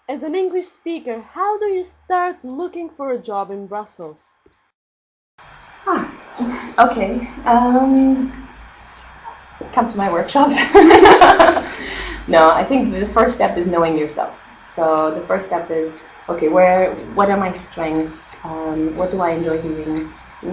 As an English speaker, how do you start looking for a job in Brussels? Okay. Come to my workshops. No, I think the first step is knowing yourself. So the first step is, okay, what are my strengths? What do I enjoy doing?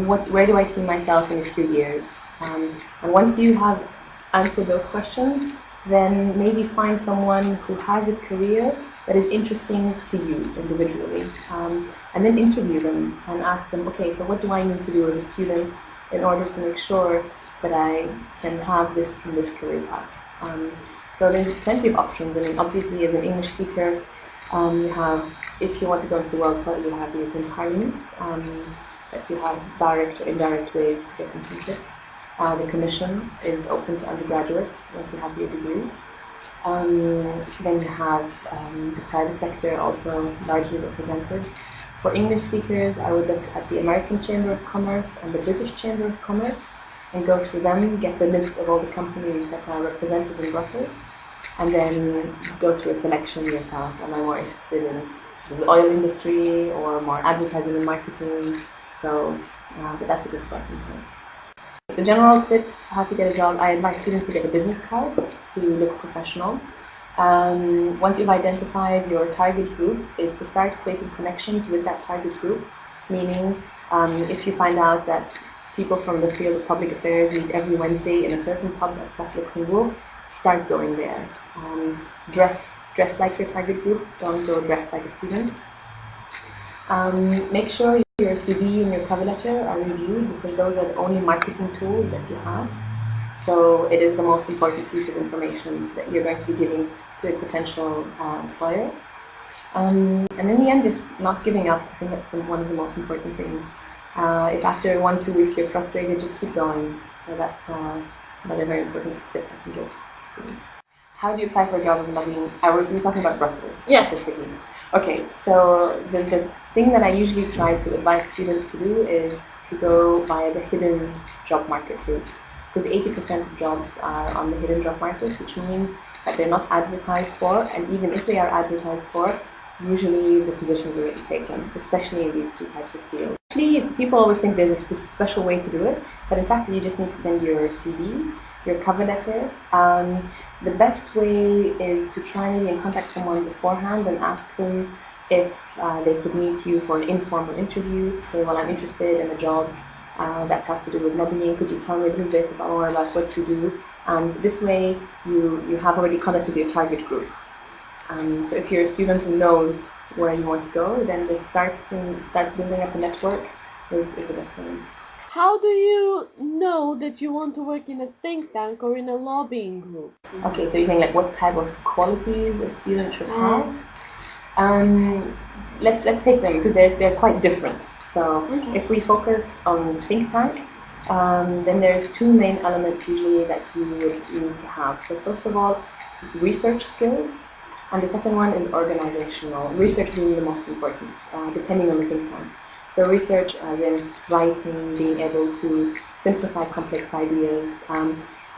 Where do I see myself in a few years? And once you have answered those questions, then maybe find someone who has a career that is interesting to you individually, and then interview them and ask them, okay, so what do I need to do as a student in order to make sure that I can have this career path? So there's plenty of options. I mean, obviously, as an English speaker, you have, if you want to go into the World Cup, you have the European Parliament, that you have direct or indirect ways to get internships. The Commission is open to undergraduates once you have your degree. Then you have the private sector also largely represented. For English speakers, I would look at the American Chamber of Commerce and the British Chamber of Commerce and go through them, get a list of all the companies that are represented in Brussels, and then go through a selection yourself. Am I more interested in the oil industry or more advertising and marketing? So, but that's a good starting point. So general tips, how to get a job. I advise students to get a business card to look professional. Once you've identified your target group, is to start creating connections with that target group, meaning if you find out that people from the field of public affairs meet every Wednesday in a certain pub at Place Luxembourg, start going there. Dress like your target group, don't go dressed like a student. Make sure your CV and your cover letter are reviewed because those are the only marketing tools that you have. So it is the most important piece of information that you're going to be giving to a potential employer. And in the end, just not giving up. I think that's one of the most important things. If after 1-2 weeks you're frustrated, just keep going. So that's another very important tip I can give to students. How do you apply for a job in Dublin? We're talking about Brussels specifically. Okay, so the thing that I usually try to advise students to do is to go via the hidden job market route. Because 80% of jobs are on the hidden job market, which means that they're not advertised for, and even if they are advertised for, usually the positions are already taken, especially in these two types of fields. Actually, people always think there's a special way to do it, but in fact you just need to send your CV, your cover letter. The best way is to try and contact someone beforehand and ask them if they could meet you for an informal interview. Say, well, I'm interested in a job that has to do with lobbying. Could you tell me a little bit more about what you do? And this way, you have already connected with your target group. So if you're a student who knows where you want to go, then just start building up a network is the best thing. How do you know that you want to work in a think tank or in a lobbying group? Okay, so you think like what type of qualities a student should have? Let's take them because they're quite different. So if we focus on think tank, then there's two main elements usually that you would need to have. So first of all, research skills, and the second one is organizational. Research being the most important, depending on the think tank. So research as in writing, being able to simplify complex ideas,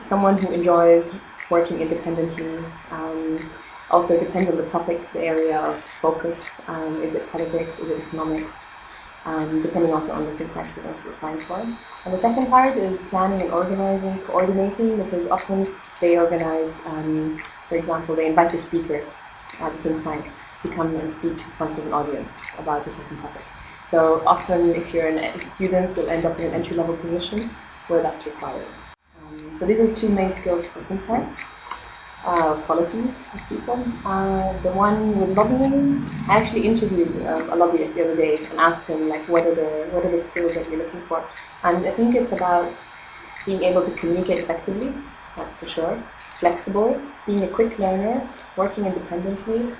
someone who enjoys working independently. Also depends on the topic, the area of focus. Is it politics? Is it economics? Depending also on the think tank you're going to be applying for. And the second part is planning and organizing, coordinating, because often they organize, for example, they invite a speaker at the think tank to come and speak in front of an audience about a certain topic. So often if you're a student, you'll end up in an entry-level position where that's required. So these are the two main skills for think tanks. Qualities of people. The one with lobbying, I actually interviewed a lobbyist the other day and asked him like what are the skills that you're looking for, and I think it's about being able to communicate effectively, that's for sure, flexible, being a quick learner, working independently,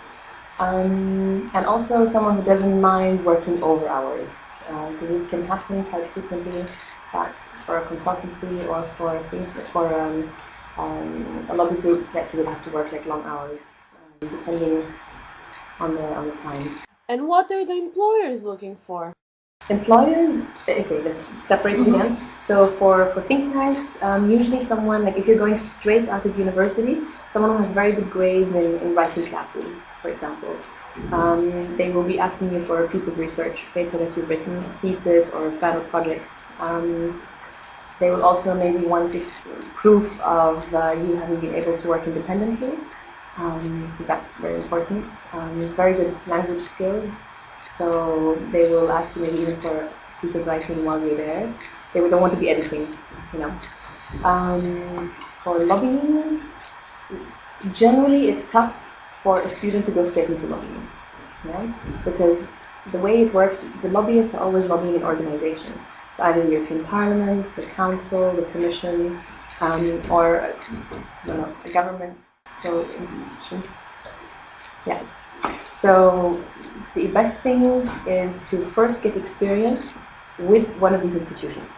and also someone who doesn't mind working over hours, because it can happen quite frequently that for a consultancy or for a lobby group that you would have to work like long hours, depending on the time. And what are the employers looking for? Employers, okay, let's separate it again. So for think tanks, usually someone, like if you're going straight out of university, someone who has very good grades in writing classes, for example, they will be asking you for a piece of research paper that you've written, a thesis or a final project. They will also maybe want proof of you having been able to work independently, because that's very important. Very good language skills. So they will ask you maybe even for a piece of writing while you're there. They don't want to be editing, you know. For lobbying, generally it's tough for a student to go straight into lobbying, yeah? Because the way it works, the lobbyists are always lobbying an organization. So either the European Parliament, the Council, the Commission, or a government, so institution. Yeah. So the best thing is to first get experience with one of these institutions.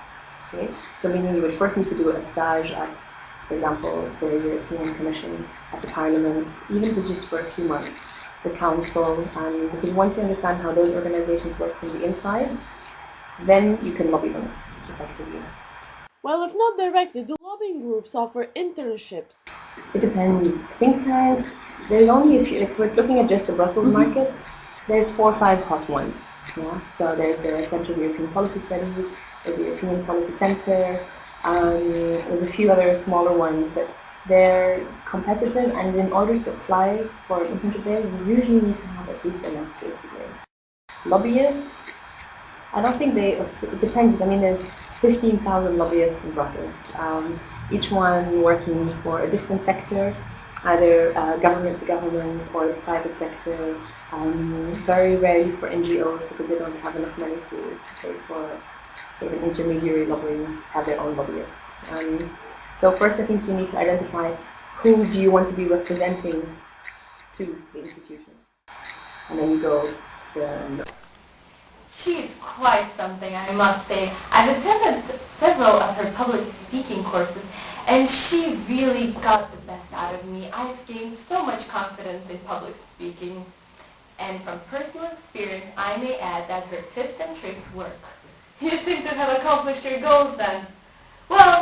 Okay? So meaning you would first need to do a stage at, for example, the European Commission, at the Parliament, even if it's just for a few months, the Council, because once you understand how those organizations work from the inside, then you can lobby them effectively. Well, if not directly, do lobbying groups offer internships? It depends. Think tanks, there's only a few, if we're looking at just the Brussels market, there's 4 or 5 hot ones. Yeah? So there's the Centre of European Policy Studies, there's the European Policy Centre, there's a few other smaller ones, but they're competitive, and in order to apply for an internship there, you usually need to have at least a master's degree. Lobbyists, I don't think it depends. I mean, there's 15,000 lobbyists in Brussels, each one working for a different sector, either government to government or the private sector, very rarely for NGOs because they don't have enough money to pay for sort of an intermediary lobbying, have their own lobbyists. So first I think you need to identify who do you want to be representing to the institutions. And then you go She's quite something, I must say. I've attended several of her public speaking courses, and she really got the best out of me. I've gained so much confidence in public speaking, and from personal experience, I may add that her tips and tricks work. You seem to have accomplished your goals then. Well,